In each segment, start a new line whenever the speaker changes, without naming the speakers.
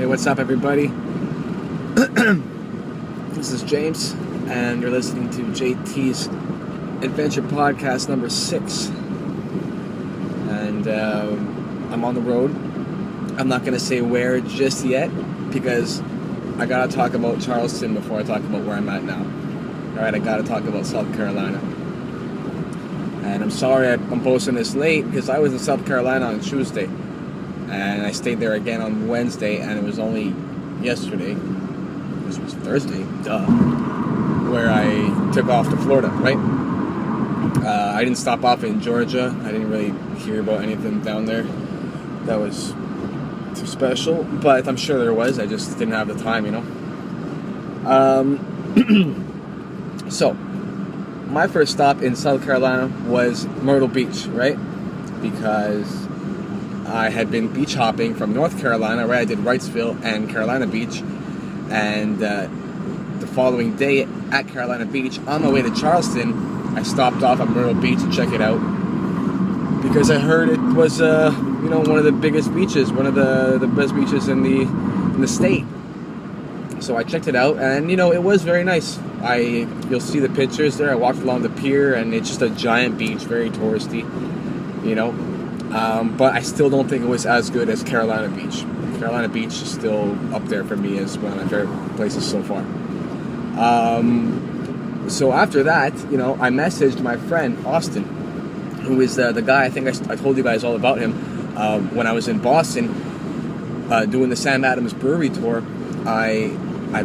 Hey, what's up, everybody? This is James, and you're listening to JT's Adventure Podcast number 6. And I'm on the road. I'm not going to say where just yet, because I got to talk about Charleston before I talk about where I'm at now. Alright, I got to talk about South Carolina. And I'm sorry I'm posting this late, because I was in South Carolina on Tuesday. And I stayed there again on Wednesday, and it was only yesterday, this was Thursday, where I took off to Florida, right? I didn't stop off in Georgia. I didn't really hear about anything down there that was too special, but I'm sure there was. I just didn't have the time, you know? So, my first stop in South Carolina was Myrtle Beach, right? Because I had been beach hopping from North Carolina, right? I did Wrightsville and Carolina Beach, and the following day at Carolina Beach, on my way to Charleston, I stopped off at Myrtle Beach to check it out, because I heard it was, one of the biggest beaches, one of the best beaches in the state. So I checked it out, and it was very nice. You'll see the pictures there. I walked along the pier, and it's just a giant beach, very touristy, but I still don't think it was as good as Carolina Beach. Carolina Beach is still up there for me as one of my favorite places so far. So after that, I messaged my friend Austin, who is the guy, I think I told you guys all about him when I was in Boston doing the Sam Adams Brewery tour. I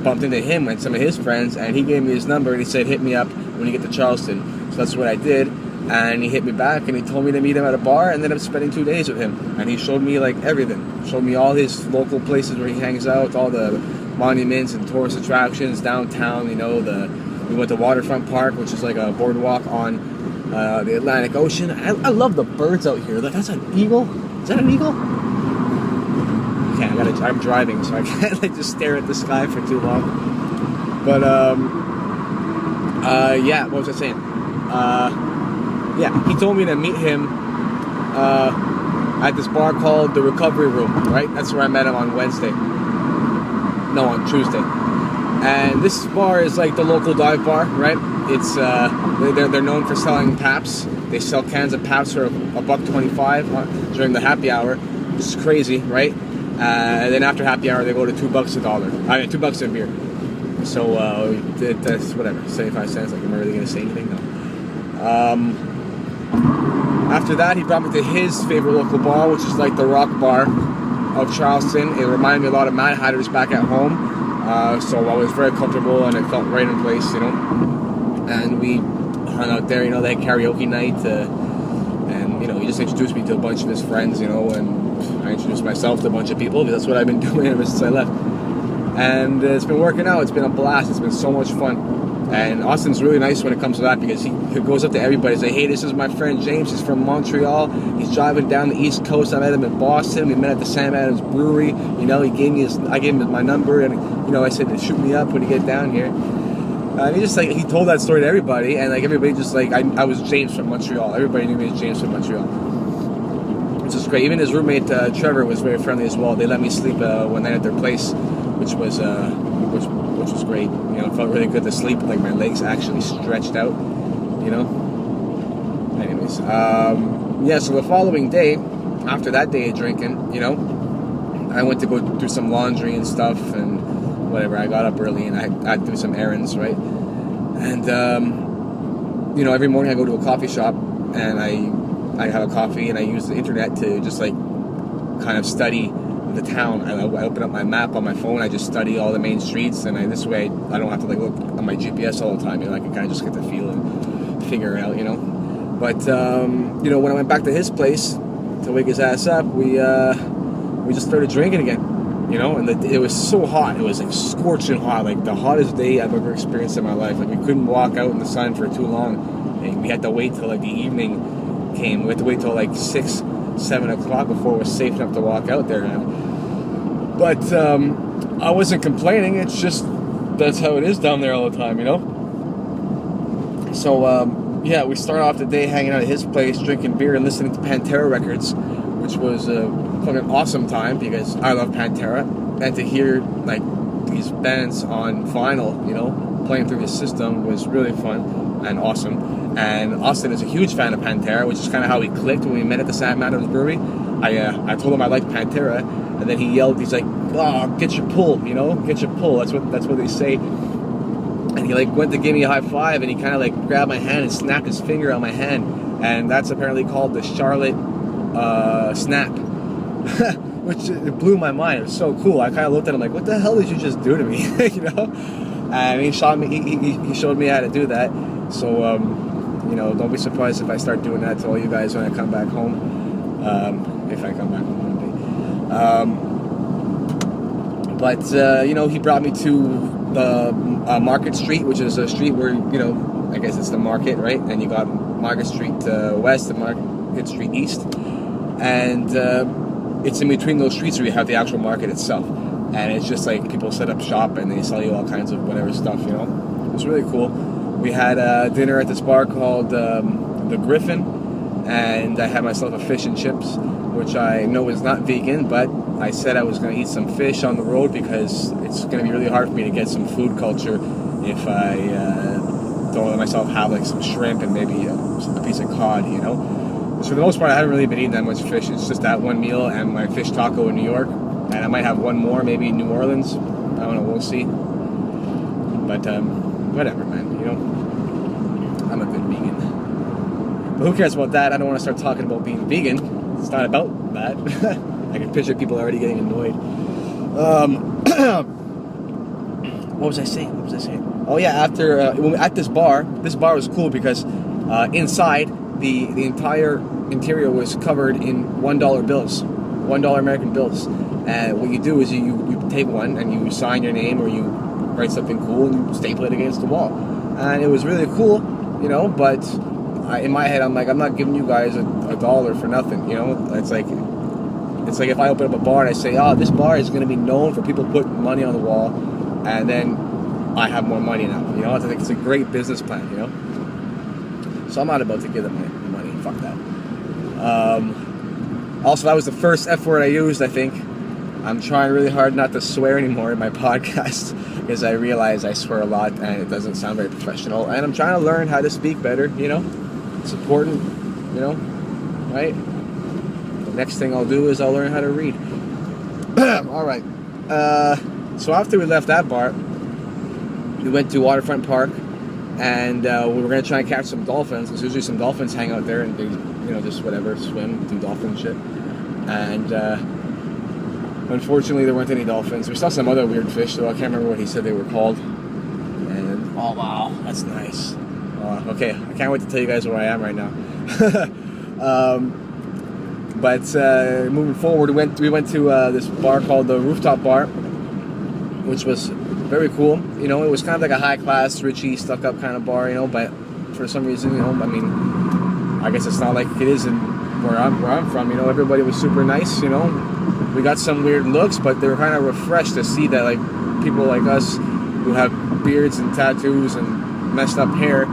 bumped into him and some of his friends, and he gave me his number, and he said, hit me up when you get to Charleston. So that's what I did. And he hit me back, and he told me to meet him at a bar, and ended up spending 2 days with him. And he showed me, everything. Showed me all his local places where he hangs out, all the monuments and tourist attractions downtown, we went to Waterfront Park, which is like a boardwalk on the Atlantic Ocean. I love the birds out here. That's an eagle? Is that an eagle? Okay, I'm driving, so I can't just stare at the sky for too long. But, what was I saying? He told me to meet him at this bar called the Recovery Room, right? That's where I met him on Tuesday. And this bar is like the local dive bar, right? It's they're known for selling Paps. They sell cans of Paps for $1.25 during the happy hour, which is crazy, right? And then after happy hour, they go to $2 $2 a beer. So that's whatever, 75 cents. Like, am I really gonna say anything? No. After that, he brought me to his favorite local bar, which is like the Rock Bar of Charleston. It reminded me a lot of Mad Hatter's back at home. So I was very comfortable, and it felt right in place, And we hung out there, they had karaoke night, and he just introduced me to a bunch of his friends, and I introduced myself to a bunch of people, because that's what I've been doing ever since I left. And it's been working out. It's been a blast. It's been so much fun. And Austin's really nice when it comes to that, because he goes up to everybody and says, hey, this is my friend James. He's from Montreal. He's driving down the East Coast. I met him in Boston. We met at the Sam Adams Brewery. I gave him my number, and I said to shoot me up when you get down here. And he told that story to everybody, and everybody just I was James from Montreal. Everybody knew me as James from Montreal, which is great. Even his roommate Trevor was very friendly as well. They let me sleep one night at their place, which was great. It felt really good to sleep, my legs actually stretched out, Anyways, so the following day, after that day of drinking, I went to go do some laundry and stuff, and whatever. I got up early, and I had to do some errands, right? And, every morning I go to a coffee shop, and I have a coffee, and I use the internet to just, kind of study the town. I open up my map on my phone. I just study all the main streets, and this way I don't have to look on my GPS all the time. I can kind of just get the feel and figure it out, But when I went back to his place to wake his ass up, we just started drinking again, And it was so hot. It was scorching hot, the hottest day I've ever experienced in my life. We couldn't walk out in the sun for too long. And we had to wait till the evening came. We had to wait till 6, 7 o'clock before it was safe enough to walk out there. But I wasn't complaining. It's just that's how it is down there all the time, So we started off the day hanging out at his place, drinking beer and listening to Pantera records, which was a fucking awesome time because I love Pantera. and to hear like these bands on vinyl, you know, playing through his system was really fun and awesome. And Austin is a huge fan of Pantera, which is kind of how we clicked when we met at the Sam Adams Brewery. I told him I liked Pantera, and then he yelled, he's like, "Oh, get your pull, you know, get your pull." That's what they say. And he like went to give me a high five, and he kind of like grabbed my hand and snapped his finger on my hand, and that's apparently called the Charlotte snap, which it blew my mind. It was so cool. I kind of looked at him like, "What the hell did you just do to me?" You know. And he showed me how to do that. So you know, don't be surprised if I start doing that to all you guys when I come back home. If I come back home one day. But you know, he brought me to the Market Street, which is a street where, you know, I guess it's the market, right? And you got Market Street west and Market Street east, and it's in between those streets where you have the actual market itself. And it's just like people set up shop and they sell you all kinds of whatever stuff, you know. It was really cool. We had dinner at this bar called the Griffin, and I had myself a fish and chips, which I know is not vegan, but I said I was going to eat some fish on the road because it's going to be really hard for me to get some food culture if I don't let myself have like some shrimp and maybe a piece of cod, you know. So for the most part, I haven't really been eating that much fish. It's just that one meal and my fish taco in New York, and I might have one more maybe in New Orleans. I don't know, we'll see. But whatever, man, you know, I'm a good vegan. But who cares about that? I don't want to start talking about being vegan. It's not about that. I can picture people already getting annoyed. What was I saying? Oh yeah, after at this bar was cool because inside the entire interior was covered in $1 bills, $1 American bills. And what you do is you take one and you sign your name or you write something cool and you staple it against the wall. And it was really cool, you know, but in my head I'm like, I'm not giving you guys a dollar for nothing, you know. It's like if I open up a bar and I say, oh, this bar is going to be known for people putting money on the wall, and then I have more money now, you know. I think it's a great business plan, you know. So I'm not about to give them my money. Fuck that. Also, that was the first F word I used, I think. I'm trying really hard not to swear anymore in my podcast because I realize I swear a lot and it doesn't sound very professional. And I'm trying to learn how to speak better, you know. It's important, you know, right? The next thing I'll do is I'll learn how to read. All right. So after we left that bar, we went to Waterfront Park, and we were going to try and catch some dolphins, because usually some dolphins hang out there and they, you know, just whatever, swim, do dolphin shit. And unfortunately there weren't any dolphins. We saw some other weird fish, though. I can't remember what he said they were called. And oh wow, that's nice. Okay, I can't wait to tell you guys where I am right now. But moving forward, we went to this bar called the Rooftop Bar, which was very cool. You know, it was kind of like a high-class, richy, stuck-up kind of bar, you know, but for some reason, you know, I mean, I guess it's not like it is in where I'm from, you know. Everybody was super nice, you know. We got some weird looks, but they were kind of refreshed to see that, like, people like us who have beards and tattoos and messed up hair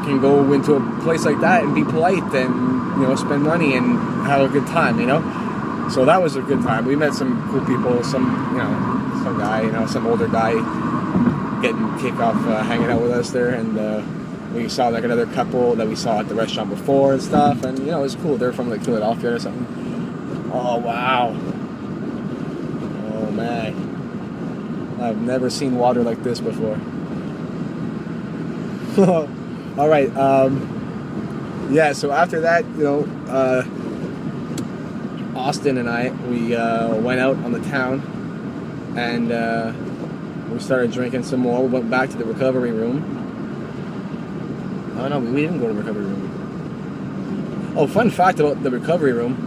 can go into a place like that and be polite and, you know, spend money and have a good time, you know. So that was a good time. We met some cool people, some guy, you know, some older guy getting kicked off hanging out with us there, and we saw like another couple that we saw at the restaurant before and stuff, and, you know, it was cool. They're from like Philadelphia or something. Oh wow. Oh man. I've never seen water like this before. All right. Yeah, so after that, you know, Austin and I, we went out on the town, and we started drinking some more. We went back to the recovery room. Oh no, we didn't go to the recovery room. Oh, fun fact about the recovery room,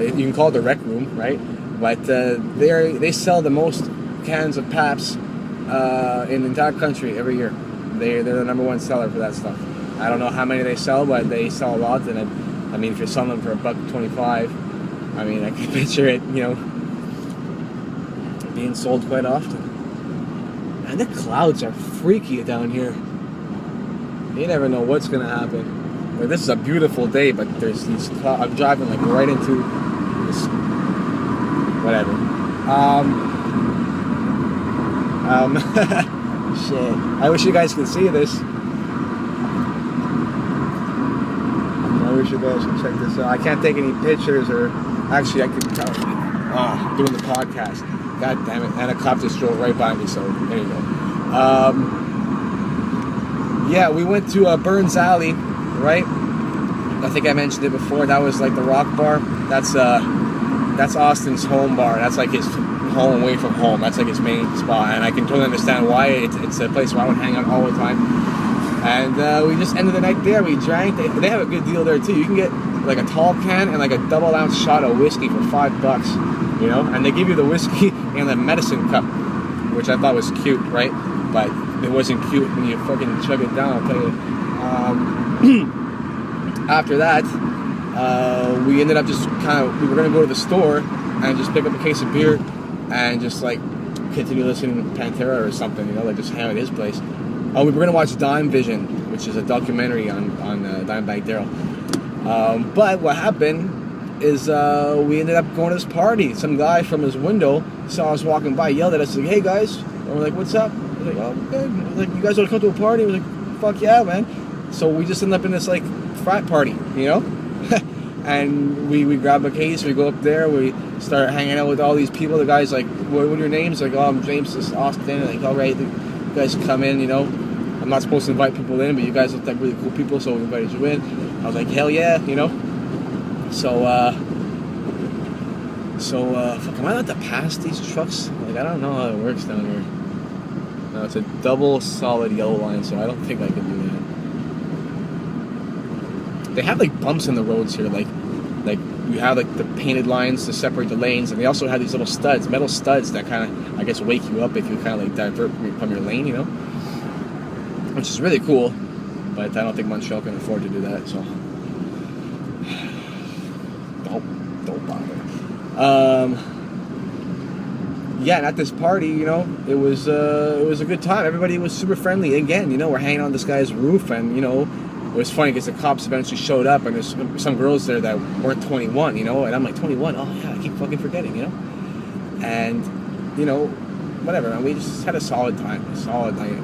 you can call it the rec room, right? But they sell the most cans of Pabst in the entire country every year. They're the #1 seller for that stuff. I don't know how many they sell, but they sell a lot. And I mean, if you're selling them for $1.25, I mean, I can picture it, you know, being sold quite often. And the clouds are freaky down here. You never know what's gonna happen. Like, this is a beautiful day, but there's these clouds. I'm driving like right into this, whatever. Shit. I wish you guys could see this. I wish you guys could check this out. I can't take any pictures, or actually I could tell. Doing the podcast. God damn it. And a cop just drove right by me, so there you go. Yeah, we went to Burns Alley, right? I think I mentioned it before. That was like the rock bar. That's Austin's home bar. That's like his home away from home. That's like his main spot, and I can totally understand why. It's a place where I would hang out all the time. And we just ended the night there. We drank. They have a good deal there too. You can get like a tall can and like a double-ounce shot of whiskey for $5, you know. And they give you the whiskey in the medicine cup, which I thought was cute, right? But it wasn't cute when you fucking chug it down. I'll tell you. After that, we ended up just we were gonna go to the store and just pick up a case of beer and just like continue listening to Pantera or something, you know, like just hang out at his place. We were gonna watch Dime Vision, which is a documentary on Dimebag Darrell. But what happened is we ended up going to this party. Some guy from his window saw us walking by, yelled at us, like, "Hey guys!" And we're like, "What's up?" We're like, "Oh, good." Like, "You guys want to come to a party?" We're like, "Fuck yeah, man!" So we just ended up in this like frat party, you know. And we grab a case, we go up there, we start hanging out with all these people. The guy's like, what are your names? Like, "Oh, I'm James, this is Austin." Like, "All right, you guys come in, you know. I'm not supposed to invite people in, but you guys look like really cool people, so we invited you in." I was like, "Hell yeah," you know. So fuck, am I allowed to pass these trucks? Like, I don't know how it works down here. No, it's a double solid yellow line, so I don't think I can do that. They have like bumps in the roads here, like you have like the painted lines to separate the lanes, and they also have these little studs, metal studs that kind of, I guess, wake you up if you kind of like divert from your lane, you know, which is really cool. But I don't think Montreal can afford to do that, so don't bother. Yeah, and at this party, you know, it was a good time. Everybody was super friendly. Again, you know, we're hanging on this guy's roof, and you know, it was funny because the cops eventually showed up, and there's some girls there that weren't 21, you know, and I'm like, 21? Oh yeah, I keep fucking forgetting, you know. And you know, whatever, man, we just had a solid time, a solid night,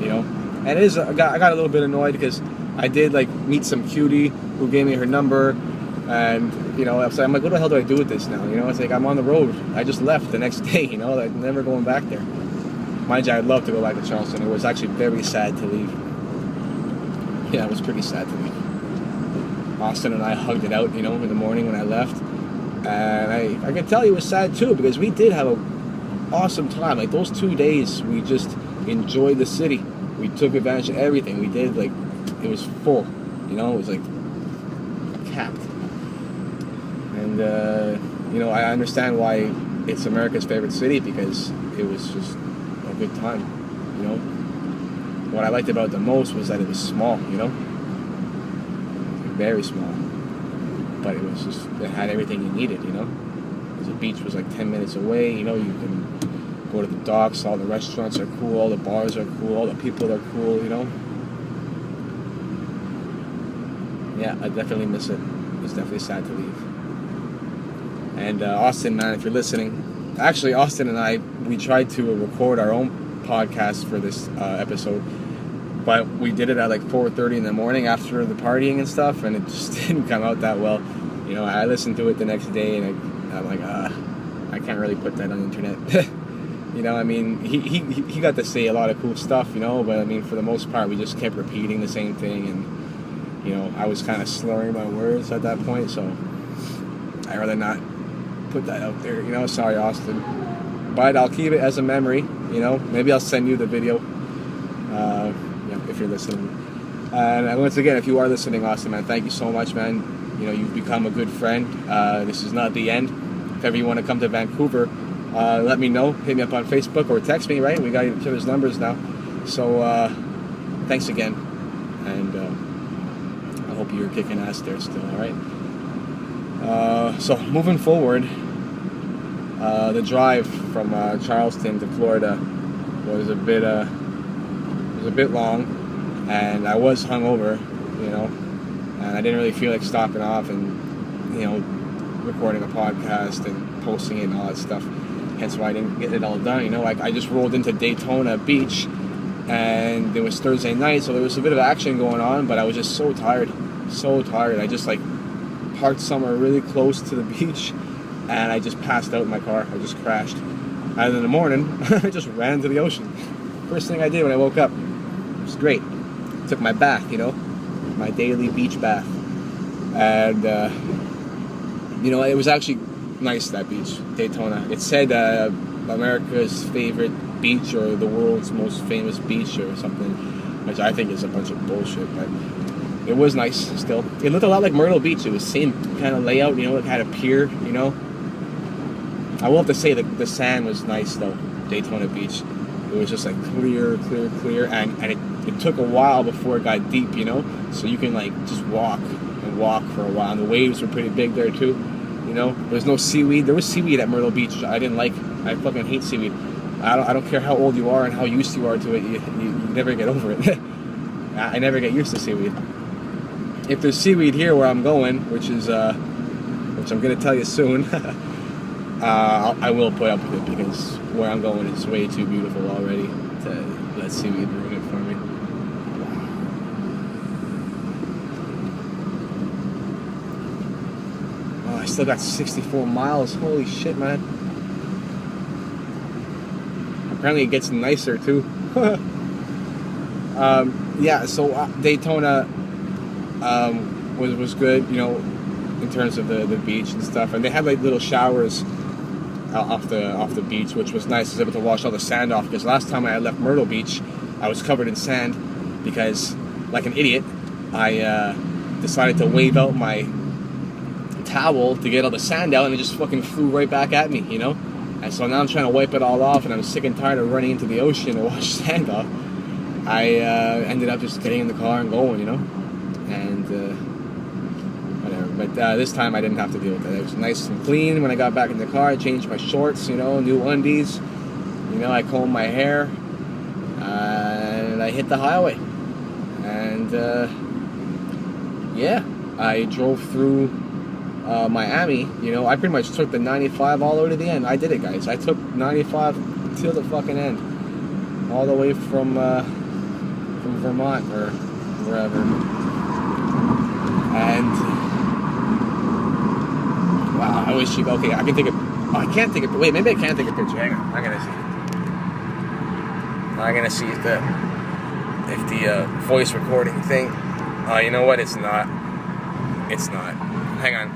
you know. And it is, I got a little bit annoyed because I did like meet some cutie who gave me her number, and you know, I'm like, what the hell do I do with this now? You know, it's like I'm on the road. I just left the next day, you know, like never going back there. Mind you, I'd love to go back to Charleston. It was actually very sad to leave. Yeah, it was pretty sad to leave. Austin and I hugged it out, you know, in the morning when I left, and I can tell you it was sad too, because we did have an awesome time. Like those 2 days, we just enjoyed the city. We took advantage of everything. We did, like, it was full, you know, it was like capped. And, you know, I understand why it's America's favorite city, because it was just a good time, you know. What I liked about it the most was that it was small, you know, very small, but it was just, it had everything you needed, you know. The beach was like 10 minutes away, you know, you can go to the docks, all the restaurants are cool, all the bars are cool, all the people are cool, you know. Yeah, I definitely miss it. It's definitely sad to leave. And Austin, man, if you're listening, actually Austin and I, we tried to record our own podcast for this episode, but we did it at like 4:30 in the morning after the partying and stuff, and it just didn't come out that well. You know, I listened to it the next day, and I'm like, I can't really put that on the internet. You know, I mean, he got to say a lot of cool stuff, you know, but I mean, for the most part, we just kept repeating the same thing, and you know, I was kind of slurring my words at that point, so I'd rather not put that out there, you know. Sorry, Austin, but I'll keep it as a memory, you know. Maybe I'll send you the video, if you're listening. And once again, if you are listening, Austin, man, thank you so much, man. You know, you've become a good friend. This is not the end. If ever you want to come to Vancouver, let me know. Hit me up on Facebook or text me, right? We got each other's numbers now. So, thanks again. And I hope you're kicking ass there still, all right? So, moving forward, the drive from Charleston to Florida was a bit long, and I was hungover, you know, and I didn't really feel like stopping off and, you know, recording a podcast and posting it and all that stuff. hence why I didn't get it all done. You know, like I just rolled into Daytona Beach, and it was Thursday night, so there was a bit of action going on, but I was just so tired. I just like parked somewhere really close to the beach, and I just passed out in my car. I just crashed. And in the morning, I just ran into the ocean. First thing I did when I woke up. It was great. Took my bath, you know, my daily beach bath. And, you know, it was actually nice, that beach, Daytona. It said America's favorite beach or the world's most famous beach or something, which I think is a bunch of bullshit, but it was nice still. It looked a lot like Myrtle Beach. It was same kind of layout, you know, it had a pier, you know. I will have to say that the sand was nice though, Daytona Beach. It was just like clear, and it took a while before it got deep, you know, so you can like just walk for a while, and the waves were pretty big there too, you know. There was no seaweed. There was seaweed at Myrtle Beach, which I didn't like. I fucking hate seaweed. I don't care how old you are and how used you are to it, you never get over it. I never get used to seaweed. If there's seaweed here where I'm going, which I'm gonna tell you soon, I will put up with it, because where I'm going is way too beautiful already to let seaweed ruin it for me. Oh, I still got 64 miles. Holy shit, man. Apparently it gets nicer too. Yeah, so Daytona was good, you know, in terms of the beach and stuff, and they had like little showers off the beach, which was nice. I was able to wash all the sand off, because last time I left Myrtle Beach, I was covered in sand because, like an idiot, I decided to wave out my towel to get all the sand out, and it just fucking flew right back at me, you know. And so now I'm trying to wipe it all off, and I'm sick and tired of running into the ocean to wash sand off. I ended up just getting in the car and going, you know, and whatever. But this time I didn't have to deal with that. It was nice and clean when I got back in the car. I changed my shorts, you know, new undies, you know, I combed my hair, and I hit the highway. And yeah, I drove through Miami, you know. I pretty much took the 95 all the way to the end. I did it, guys. I took 95 till the fucking end, all the way from Vermont or wherever. And wow, I wish you. Okay, I can take a. Oh, I can't take a. Wait, maybe I can take a picture. Hang on, I'm gonna see if the voice recording thing. Oh, you know what? It's not. It's not. Hang on.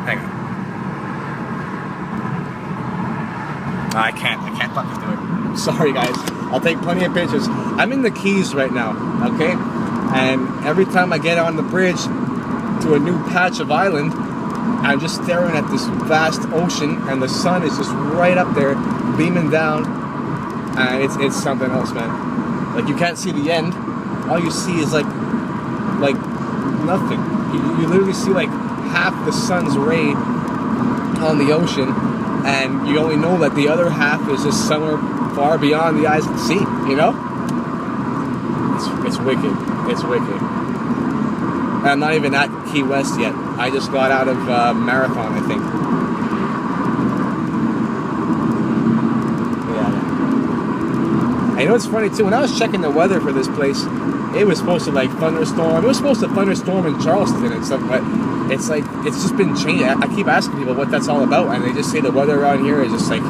Hang on. I can't fucking do it. Sorry, guys. I'll take plenty of pictures. I'm in the Keys right now, okay? And every time I get on the bridge to a new patch of island, I'm just staring at this vast ocean, and the sun is just right up there, beaming down, and it's something else, man. Like, you can't see the end. All you see is like nothing. You literally see like half the sun's ray on the ocean, and you only know that the other half is just somewhere far beyond the eyes can see, you know? It's wicked. It's wicked. And I'm not even at Key West yet. I just got out of Marathon, I think. Yeah. And you know what's funny too? When I was checking the weather for this place, it was supposed to like thunderstorm. It was supposed to thunderstorm in Charleston and stuff, but it's like, it's just been changing. I keep asking people what that's all about, and they just say the weather around here is just like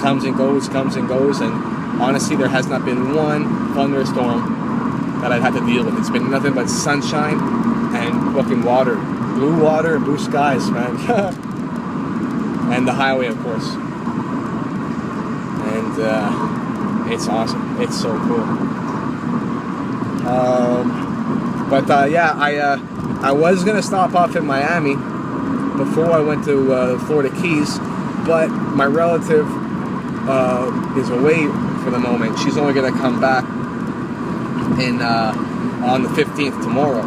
comes and goes, and honestly, there has not been one thunderstorm that I've had to deal with. It's been nothing but sunshine and fucking water. Blue water and blue skies, man. And the highway, of course. And it's awesome. It's so cool. Yeah, I was gonna stop off in Miami before I went to Florida Keys, but my relative is away for the moment. She's only gonna come back in on the 15th tomorrow.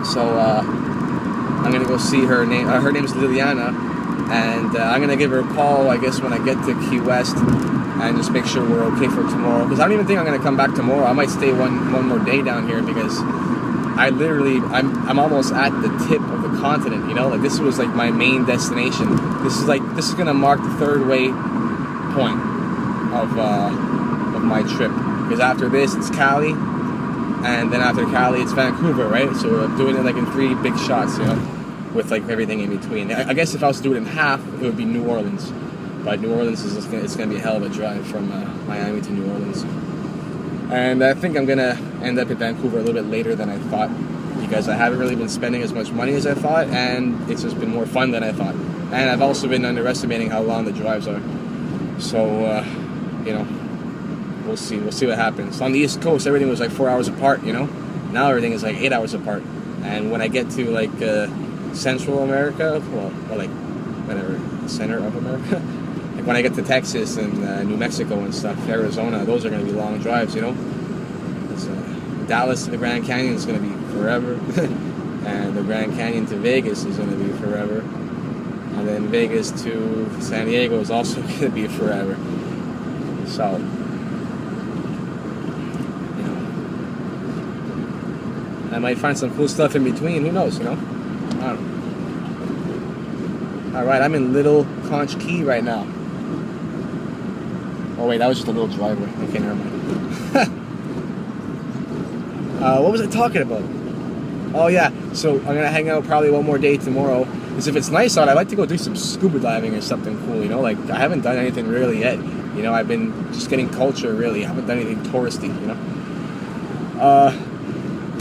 So I'm gonna go see her. Her name is Liliana, and I'm gonna give her a call, I guess, when I get to Key West, and just make sure we're okay for tomorrow. Because I don't even think I'm gonna come back tomorrow. I might stay one more day down here, because I'm almost at the tip of the continent, you know? Like, this was like my main destination. This is gonna mark the third way point of my trip. Because after this, it's Cali, and then after Cali, it's Vancouver, right? So I'm doing it like in 3 big shots, you know, with like everything in between. I guess if I was to do it in half, it would be New Orleans. But New Orleans it's gonna be a hell of a drive from Miami to New Orleans. And I think I'm gonna end up in Vancouver a little bit later than I thought, because I haven't really been spending as much money as I thought, and it's just been more fun than I thought. And I've also been underestimating how long the drives are. So, you know, we'll see what happens. On the East Coast, everything was like 4 hours apart, you know? Now everything is like 8 hours apart. And when I get to like Central America, well, like whatever, center of America, like when I get to Texas and New Mexico and stuff, Arizona, those are going to be long drives, you know? Dallas to the Grand Canyon is going to be forever. And the Grand Canyon to Vegas is going to be forever. And then Vegas to San Diego is also going to be forever. So, you know, I might find some cool stuff in between. Who knows, you know? I don't know. Alright, I'm in Little Conch Key right now. Oh wait, that was just a little driveway. Okay, never mind. What was I talking about? Oh yeah, so I'm gonna hang out probably one more day tomorrow. Because if it's nice out, I'd like to go do some scuba diving or something cool, you know? Like, I haven't done anything really yet. You know, I've been just getting culture, really. I haven't done anything touristy, you know?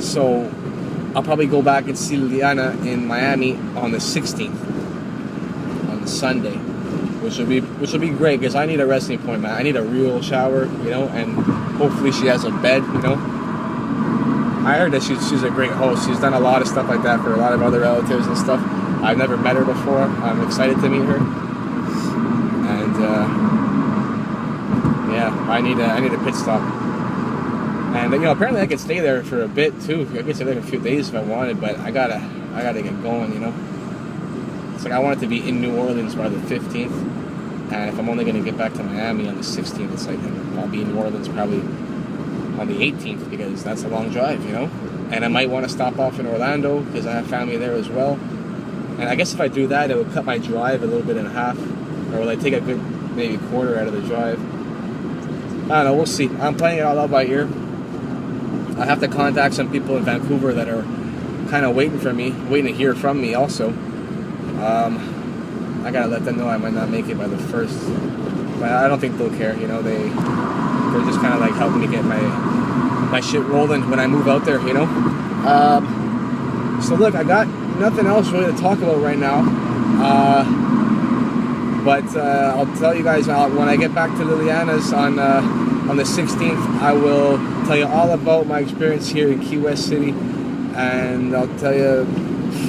So, I'll probably go back and see Liliana in Miami on the 16th. On the Sunday. Which will be great, because I need a resting point, man. I need a real shower, you know? And hopefully she has a bed, you know? I heard that she's a great host. She's done a lot of stuff like that for a lot of other relatives and stuff. I've never met her before. I'm excited to meet her. And yeah, I need a pit stop. And you know, apparently I could stay there for a bit too. I could stay there for a few days if I wanted, but I gotta get going. You know, it's like I want it to be in New Orleans by the 15th, and if I'm only gonna get back to Miami on the 16th, it's like I'll be in New Orleans probably on the 18th, because that's a long drive, you know. And I might want to stop off in Orlando because I have family there as well. And I guess if I do that, it would cut my drive a little bit in half, or will I take a good maybe quarter out of the drive? I don't know. We'll see. I'm playing it all out by ear. I have to contact some people in Vancouver that are kind of waiting to hear from me. Also, I gotta let them know I might not make it by the 1st, but I don't think they'll care. You know, they're just kind of like helping me get my shit rolling when I move out there, you know? So look, I got nothing else really to talk about right now. But I'll tell you guys when I get back to Liliana's on the 16th, I will tell you all about my experience here in Key West City, and I'll tell you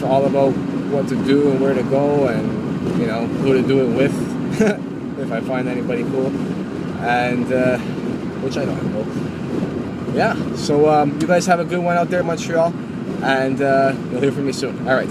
all about what to do and where to go, and you know, who to do it with if I find anybody cool, and which I don't know. Yeah, so you guys have a good one out there in Montreal, and you'll hear from me soon. All right.